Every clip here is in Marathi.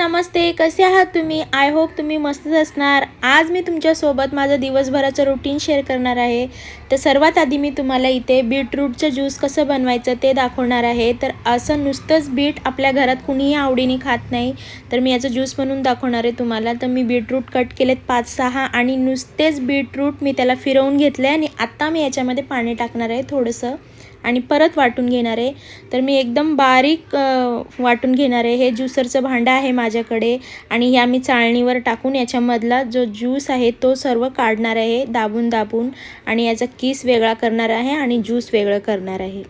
नमस्ते, कसे आहात तुम्ही? आय होप तुम्ही मस्तच असणार। आज मी तुमच्यासोबत माझं दिवसभराचं रुटीन शेअर करणार आहे। तर सर्वात आधी मी तुम्हाला इथे बीटरूटचं ज्यूस कसं बनवायचं ते दाखवणार आहे। तर असं नुसतंच बीट आपल्या घरात कुणीही आवडीने खात नाही, तर मी याचं ज्यूस बनवून दाखवणार आहे तुम्हाला। तर मी बीटरूट कट केलेत 5-6 आणि नुसतेच बीटरूट मी त्याला फिरवून घेतले आणि आता मी याच्यामध्ये पाणी टाकणार आहे थोडंसं आणि परत वाटून घेणार आहे। तर मी एकदम बारीक वाटून घेणार आहे। हे ज्यूसरचं भांडं आहे माझ्याकडे आणि ह्या मी चाळणीवर टाकून याच्यामधला जो ज्यूस आहे तो सर्व काढणार आहे दाबून दाबून आणि याचा किस वेगळा करणार आहे आणि ज्यूस वेगळं करणार आहे।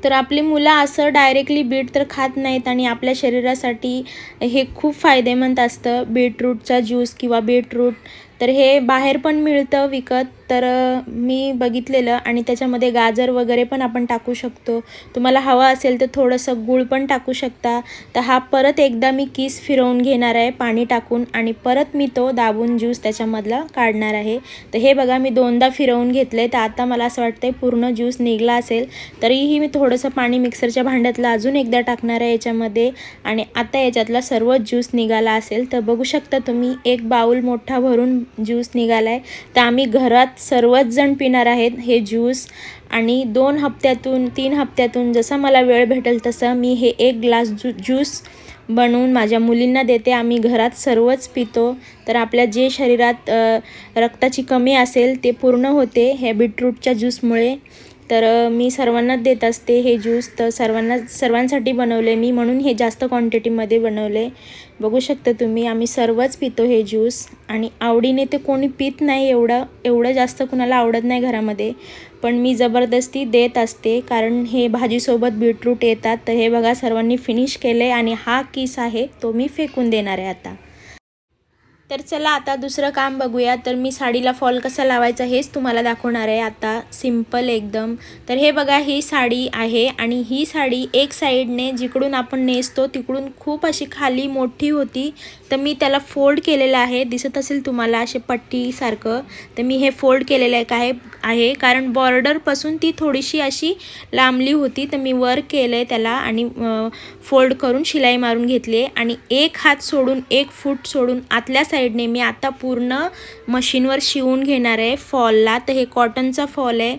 तर आपली मुलं असं डायरेक्टली बीट तर खात नाहीत आणि आपल्या शरीरासाठी हे खूप फायदेमंद असतं बीटरूटचा ज्यूस किंवा बीटरूट। तर हे बाहेर पण मिळतं विकत, तर मी बघितलेलं आणि त्याच्यामध्ये गाजर वगैरे पण आपण टाकू शकतो। तुम्हाला हवा असेल तर थोडंसं गूळ पण टाकू शकता। तर हा परत एकदा मी किस फिरवून घेणार आहे पाणी टाकून आणि परत मी तो दाबून ज्यूस त्याच्यामधला काढणार आहे। तर हे बघा मी दोनदा फिरवून घेतले, तर आता मला असं वाटतंय पूर्ण ज्यूस निघला असेल। तरीही मी थोडंसं पाणी मिक्सरच्या भांड्यातलं अजून एकदा टाकणार आहे याच्यामध्ये आणि आता याच्यातला सर्व ज्यूस निघाला असेल। तर बघू शकता तुम्ही एक बाउल मोठा भरून ज्यूस निघाला आहे। तर आम्ही घरात सर्वच जण पिणार आहेत हे ज्यूस आणि 2 हप्त्यातून 3 हप्त्यातून जसा मला वेळ भेटेल तसं मी हे 1 ग्लास ज्यूस बनवून माझ्या मुलींना देते। आम्ही घरात सर्वच पितो, तर आपल्या जे शरीरात रक्ताची कमी असेल ते पूर्ण होते हे बीटरूटच्या ज्यूसमुळे। तर मी सर्वांनाच देत असते हे ज्यूस। तर सर्वांसाठी बनवले मी, म्हणून हे जास्त क्वांटिटीमध्ये बनवले। बघू शकता तुम्ही आम्ही सर्वच पितो हे ज्यूस आणि आवडीने ते कोणी पित नाही, एवढं जास्त कुणाला आवडत नाही घरामध्ये, पण मी जबरदस्ती देत असते कारण हे भाजीसोबत बीटरूट येतात। तर हे बघा सर्वांनी फिनिश केले आणि हा किस आहे तो मी फेकून देणार आहे आता। तर चला आता दुसरं काम बघूया। तर मी साडीला फॉल कसा लावायचा हेच तुम्हाला दाखवणार आहे आता, सिंपल एकदम। तर हे बघा ही साडी आहे आणि ही साडी एक साईडने जिकडून आपण नेसतो तिकडून खूप अशी खाली मोठी होती, तर मी त्याला फोल्ड केलेलं आहे, दिसत असेल तुम्हाला असे पट्टीसारखं। तर मी हे फोल्ड केलेलं आहे कारण बॉर्डरपासून ती थोडीशी अशी लांबली होती, तर मी वर केलं आहे त्याला आणि फोल्ड करून शिलाई मारून घेतली आणि एक हात सोडून 1 फूट सोडून आतल्या साईडने मी आता पूर्ण मशीनवर शिवून घेणार आहे फॉलला। तर हे कॉटनचा फॉल आहे,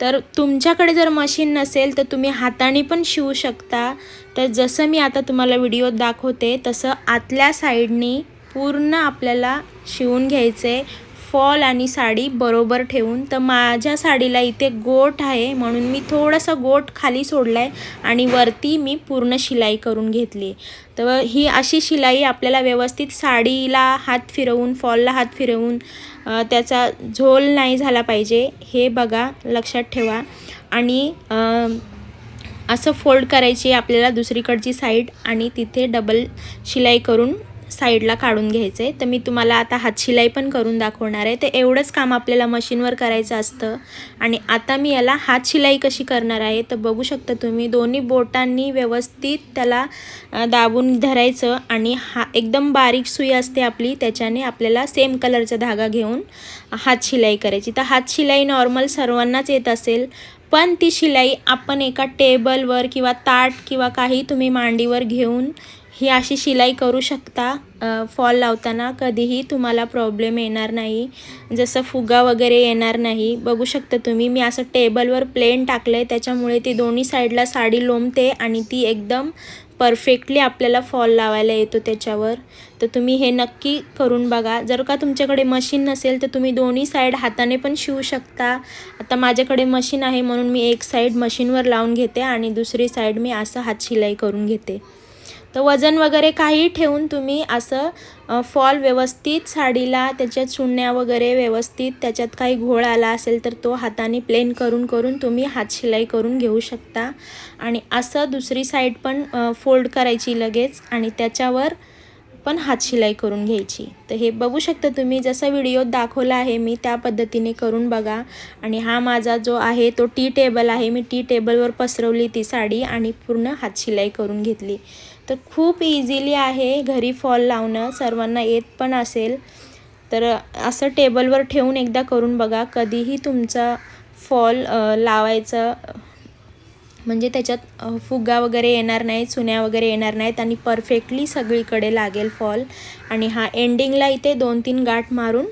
तर तुमच्याकडे जर मशीन नसेल तर तुम्ही हाताने पण शिवू शकता। तर जसं मी आता तुम्हाला व्हिडिओत दाखवते तसं आतल्या साईडने पूर्ण आपल्याला शिवून घ्यायचे फॉल आणि साडी बरोबर ठेवून। तर माझ्या साडीला इथे गोट आहे म्हणून मी थोडंसं गोट खाली सोडला आहे आणि वरती मी पूर्ण शिलाई करून घेतली। तर ही अशी शिलाई आपल्याला व्यवस्थित साडीला हात फिरवून फॉलला हात फिरवून त्याचा झोल नाही झाला पाहिजे, हे बघा लक्षात ठेवा। आणि असं फोल्ड करायची आपल्याला दुसरीकडची साईड आणि तिथे डबल शिलाई करून साईडला काढून घ्यायचं आहे। तर मी तुम्हाला आता हातशिलाई पण करून दाखवणार आहे। तर एवढंच काम आपल्याला मशीनवर करायचं असतं आणि आता मी याला हातशिलाई कशी करणार आहे तर बघू शकता तुम्ही दोन्ही बोटांनी व्यवस्थित त्याला दाबून धरायचं आणि एकदम बारीक सुई असते आपली, त्याच्याने आपल्याला सेम कलरचा धागा घेऊन हातशिलाई करायची। तर हातशिलाई नॉर्मल सर्वांनाच येत असेल, पण ती शिलाई आपण एका टेबलवर किंवा ताट किंवा काही तुम्ही मांडीवर घेऊन ही अशी शिलाई करू शकता। फॉल लावताना कधीही तुम्हाला प्रॉब्लेम येणार नाही, जसं फुगा वगैरे येणार नाही। बघू शकता तुम्ही मी असं टेबलवर प्लेन टाकलं आहे, त्याच्यामुळे ती दोन्ही साईडला साडी लोंबते आणि ती एकदम परफेक्टली आपल्याला फॉल लावायला येतो त्याच्यावर। तर तुम्ही हे नक्की करून बघा। जर का तुमच्याकडे मशीन नसेल तर तुम्ही दोन्ही साईड हाताने पण शिवू शकता। आता माझ्याकडे मशीन आहे म्हणून मी एक साईड मशीनवर लावून घेते आणि दुसरी साईड मी असं हातशिलाई करून घेते। तर वजन वगैरे काही ठेवून तुम्ही असं फॉल व्यवस्थित साडीला त्याच्यात चुन्या वगैरे व्यवस्थित त्याच्यात काही घोळ आला असेल तर तो हाताने प्लेन करून तुम्ही हातशिलाई करून घेऊ शकता। आणि असं दुसरी साईड पण फोल्ड करायची लगेच आणि त्याच्यावर पण हातशिलाई करून घ्यायची। तर हे बघू शकता तुम्ही जसं व्हिडिओत दाखवला आहे मी त्या पद्धतीने करून बघा। आणि हा माझा जो आहे तो टी टेबल आहे, मी टी टेबलवर पसरवली ती साडी आणि पूर्ण हातशिलाई करून घेतली। तर खूप इझिली आहे घरी फॉल लावणं, सर्वांना येत पण असेल। तर असं टेबलवर ठेवून एकदा करून बघा, कधीही तुमचा फॉल लावायचं म्हणजे त्याच्यात फुगा वगैरे येणार नाही, चुन्या वगैरे येणार नाहीत आणि परफेक्टली सगळीकडे लागेल फॉल. आणि हा एंडिंगला इथे 2-3 गाठ मारून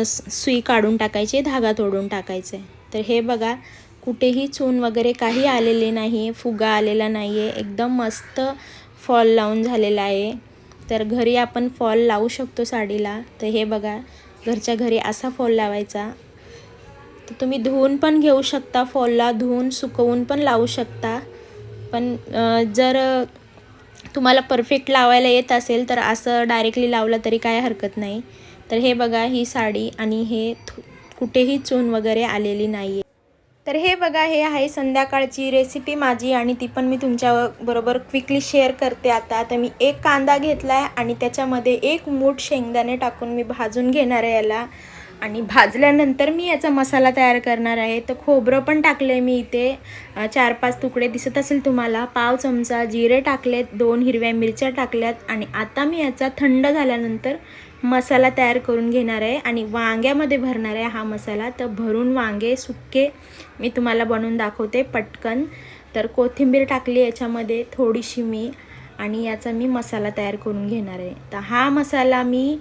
सुई काढून टाकायची, धागा तोडून टाकायचे. तर हे बघा, कुठेही चून वगैरे काही आलेले नाही आहे, फुगा आलेला नाही आहे, एकदम मस्त फॉल लावून झालेला आहे. तर घरी आपण फॉल लावू शकतो साडीला. तर हे बघा, घरच्या घरी असा फॉल लावायचा. तर तुम्ही धुवून पण घेऊ शकता, फॉलला धुवून सुकवून पण लावू शकता. पण जर तुम्हाला परफेक्ट लावायला येत असेल तर असं डायरेक्टली लावलं तरी काय हरकत नाही. तर हे बघा, ही साडी आणि हे कुठेही चून वगैरे आलेली नाही आहे. तर हे बघा, हे आहे संध्याकाळची रेसिपी माझी आणि ती पण मी तुमच्याबरोबर क्विकली शेअर करते आता. तर मी एक कांदा घेतला आहे आणि त्याच्यामध्ये 1 मूठ शेंगदाणे टाकून मी भाजून घेणार आहे याला. आणि भाजल्यानंतर मी याचा मसाला तयार करणार आहे. तर खोबरं पण टाकलं आहे मी इथे, 4-5 तुकडे दिसत असेल तुम्हाला. पाव चमचा जिरे टाकलेत, 2 हिरव्या मिरच्या टाकल्यात. आणि आता मी याचा थंड झाल्यानंतर मसाला तयार करून घेणार आहे आणि वांग्यामध्ये भरणार आहे हा मसाला. तर भरून वांगे सुक्के मी तुम्हाला बनवून दाखवते पटकन. तर कोथिंबीर टाकली याच्यामध्ये थोडीशी मी, आणि याचा मी मसाला तयार करून घेणार आहे. तर हा मसाला मी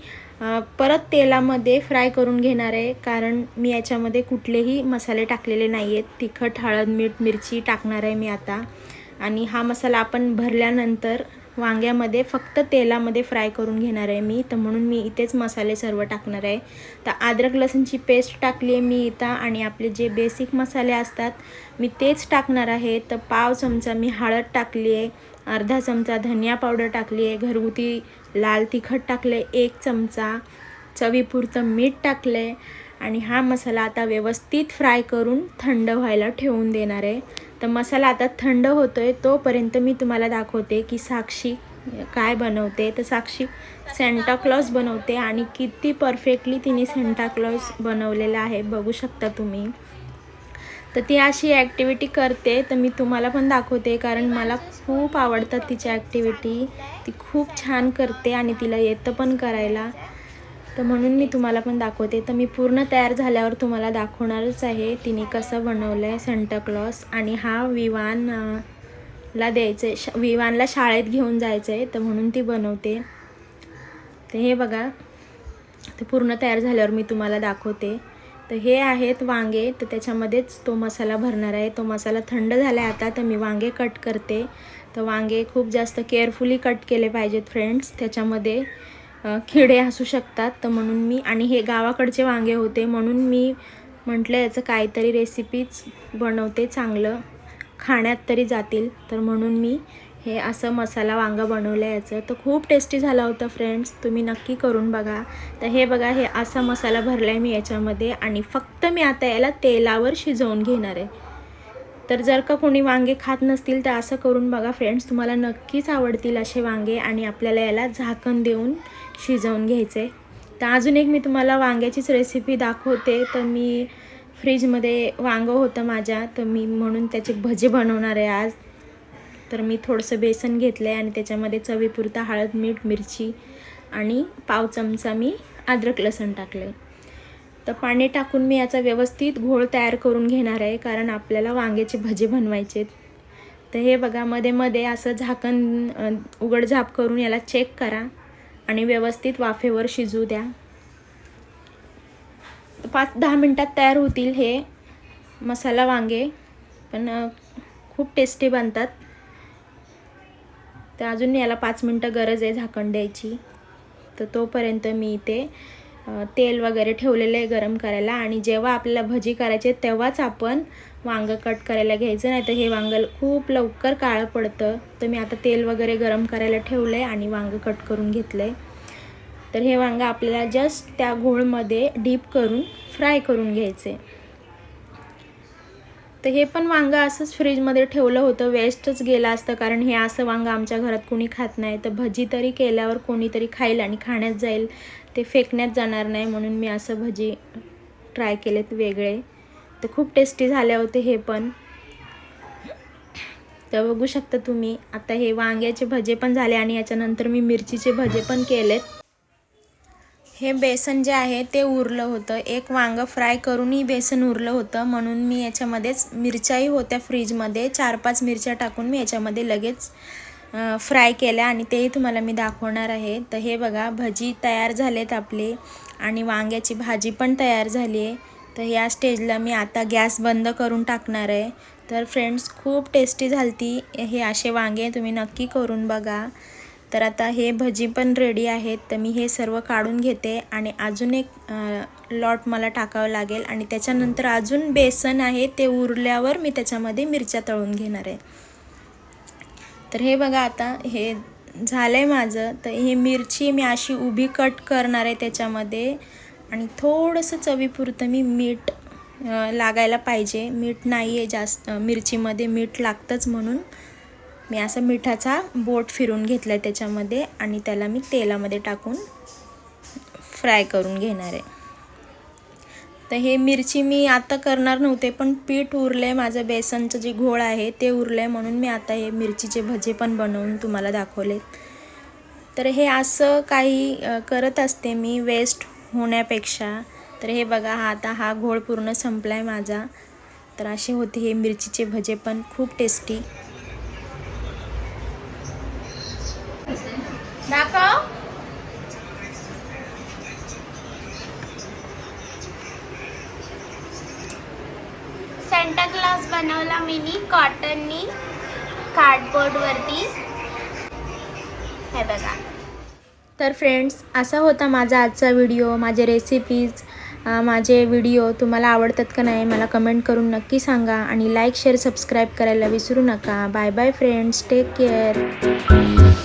परत तेलामध्ये फ्राय करून घेणार आहे, कारण मी याच्यामध्ये कुठलेही मसाले टाकलेले नाही आहेत. तिखट, हळद, मीठ, मिरची टाकणार आहे मी आता. आणि हा मसाला आपण भरल्यानंतर वांग्यामध्ये फक्त तेलामध्ये फ्राय करून घेणार आहे मी. तर म्हणून मी इथेच मसाले सर्व टाकणार आहे. तर अद्रक लसूणची पेस्ट टाकली आहे मी इथं, आणि आपले जे बेसिक मसाले असतात मी तेच टाकणार आहे. तर पाव चमचा मी हळद टाकली आहे, अर्धा चमचा धनिया पावडर टाकली आहे, घरगुती लाल तिखट टाकले 1 चमचा, चवीपुरतं मीठ टाकलं आहे. आणि हा मसाला आता व्यवस्थित फ्राय करून थंड व्हायला ठेवून देणार आहे. तर मसाला आता थंड होतो आहे, तोपर्यंत मी तुम्हाला दाखवते की साक्षी काय बनवते. तर साक्षी सेंटाक्लॉज बनवते आणि किती परफेक्टली तिने सेंटाक्लॉज बनवलेला आहे बघू शकता तुम्ही. तर ती अशी ॲक्टिव्हिटी करते, तर मी तुम्हाला पण दाखवते, कारण मला खूप आवडतात तिची ॲक्टिव्हिटी. ती खूप छान करते आणि तिला येतं पण करायला. तर म्हणून मी तुम्हाला पण दाखवते. तर मी पूर्ण तयार झाल्यावर तुम्हाला दाखवणारच आहे तिने कसं बनवलं आहे सेंटाक्लॉज. आणि हा विवानला द्यायचं आहे, विवानला शाळेत घेऊन जायचं आहे, तर म्हणून ती बनवते. तर हे बघा, ते पूर्ण तयार झाल्यावर मी तुम्हाला दाखवते. तर हे आहेत वांगे, तर त्याच्यामध्येच तो मसाला भरणार आहे. तो मसाला थंड झाला आहे आता, तर मी वांगे कट करते. तर वांगे खूप जास्त केअरफुली कट केले पाहिजेत फ्रेंड्स, त्याच्यामध्ये किडे असू शकतात. तर म्हणून मी, आणि हे गावाकडचे वांगे होते म्हणून मी म्हटलं याचं काहीतरी रेसिपीच बनवते, चांगलं खाण्यात तरी जातील. तर म्हणून मी हे असं मसाला वांगा बनवलं आहे याचं. तर खूप टेस्टी झाला होता फ्रेंड्स, तुम्ही नक्की करून बघा. तर हे बघा, हे असा मसाला भरला आहे मी याच्यामध्ये, आणि फक्त मी आता याला तेलावर शिजवून घेणार आहे. तर जर का कोणी वांगे खात नसतील तर असं करून बघा फ्रेंड्स, तुम्हाला नक्कीच आवडतील असे वांगे. आणि आपल्याला याला झाकण देऊन शिजवून घ्यायचे. तर अजून एक मी तुम्हाला वांग्याचीच रेसिपी दाखवते. तर मी फ्रीजमध्ये वांगं होतं माझ्या, तर मी म्हणून त्याचे भजे बनवणार आहे आज. तर मी थोडंसं बेसन घेतलं आहे आणि त्याच्यामध्ये चवीपुरता हळद, मीठ, मिरची आणि पाव चमचा मी अद्रक लसूण टाकलं आहे. तर पाणी टाकून मी याचा व्यवस्थित घोळ तयार करून घेणार आहे, कारण आपल्याला वांग्याचे भजे बनवायचे. तर हे बघा, मध्ये मध्ये असं झाकण उघडझाप करून याला चेक करा आणि व्यवस्थित वाफेवर शिजू द्या. 5-10 मिनटात तयार होतील हे मसाला वांगे, पण खूप टेस्टी बनतात. तर अजून याला 5 मिनटं गरज आहे झाकण द्यायची. तर तोपर्यंत मी इथे तेल वगैरे ठेवलेलं आहे गरम करायला. आणि जेव्हा आपल्याला भजी करायचे तेव्हाच आपण वांगं कट करायला घ्यायचं, नाही तर हे वांगं खूप लवकर काळं पडतं. तर मी आता तेल वगैरे गरम करायला ठेवलं आहे आणि वांगं कट करून घेतलं आहे. तर हे वांगं आपल्याला जस्ट त्या घोळमध्ये डीप करून फ्राय करून घ्यायचे. तर हे पण वांगं असंच फ्रीजमध्ये ठेवलं होतं, वेस्टच गेलं असतं, कारण हे असं वांगं आमच्या घरात कोणी खात नाही. तर भजी तरी केल्यावर कोणीतरी खाईल आणि खाण्यात जाईल, ते फेकण्यात जाणार नाही, म्हणून मी असं भजी ट्राय केलेत वेगळे. तर खूप टेस्टी झाले होते हे पण. तर बघू शकता तुम्ही, आता हे वांग्याचे भजे पण झाले आणि याच्यानंतर मी मिरचीचे भजे पण केलेत. हे बेसन जे आहे ते उरलं होतं, एक वांगं फ्राय करूनही बेसन उरलं होतं, म्हणून मी याच्यामध्येच मिरच्याही होत्या फ्रीजमध्ये, 4-5 मिरच्या टाकून मी याच्यामध्ये लगेच फ्राय केल्या आणि तेही तुम्हाला मी दाखवणार आहे. तर हे बघा भजी तयार झालेत आपले आणि वांग्याची भाजी पण तयार झाली आहे. तर या स्टेजला मी आता गॅस बंद करून टाकणार आहे. तर फ्रेंड्स खूप टेस्टी झालती हे असे वांगे, तुम्ही नक्की करून बघा. तर आता हे भजी पण रेडी आहेत, तर मी हे सर्व काढून घेते आणि अजून एक लॉट मला टाकावं लागेल आणि त्याच्यानंतर अजून बेसन आहे ते उरल्यावर मी त्याच्यामध्ये मिरच्या तळून घेणार आहे. तर हे बघा आता हे झालं आहे माझं. तर हे मिरची मी अशी उभी कट करणार आहे त्याच्यामध्ये आणि थोडंसं चवीपुरतं मी मीठ लागायला पाहिजे, मीठ नाही आहे जास्त, मिरचीमध्ये मीठ लागतंच म्हणून मी असं मिठाचा बोट फिरून घेतला आहे त्याच्यामध्ये आणि त्याला मी तेलामध्ये टाकून फ्राय करून घेणार आहे. तर हे मिरची मी आता करणार नव्हते, पण पीठ उरलं आहे माझं, बेसनचं जे घोळ आहे ते उरलं आहे, म्हणून मी आता हे मिरचीचे भजे पण बनवून तुम्हाला दाखवले. तर हे असं काही करत असते मी वेस्ट होण्यापेक्षा. तर हे बघा आता हा घोळ पूर्ण संपला आहे माझा. तर असे होते हे मिरचीचे भजे पण खूप टेस्टी. दाखव. सेंटा क्लॉज बनवला मिनी कॉटननी कार्डबोर्ड वरती, हे बघा. तर फ्रेंड्स असा होता माझा आजचा व्हिडिओ, माझे रेसिपीज, माझे व्हिडिओ तुम्हाला आवडतात का नाही मला कमेंट करून नक्की सांगा आणि लाईक शेअर सबस्क्राईब करायला विसरू नका. Bye bye friends, take care.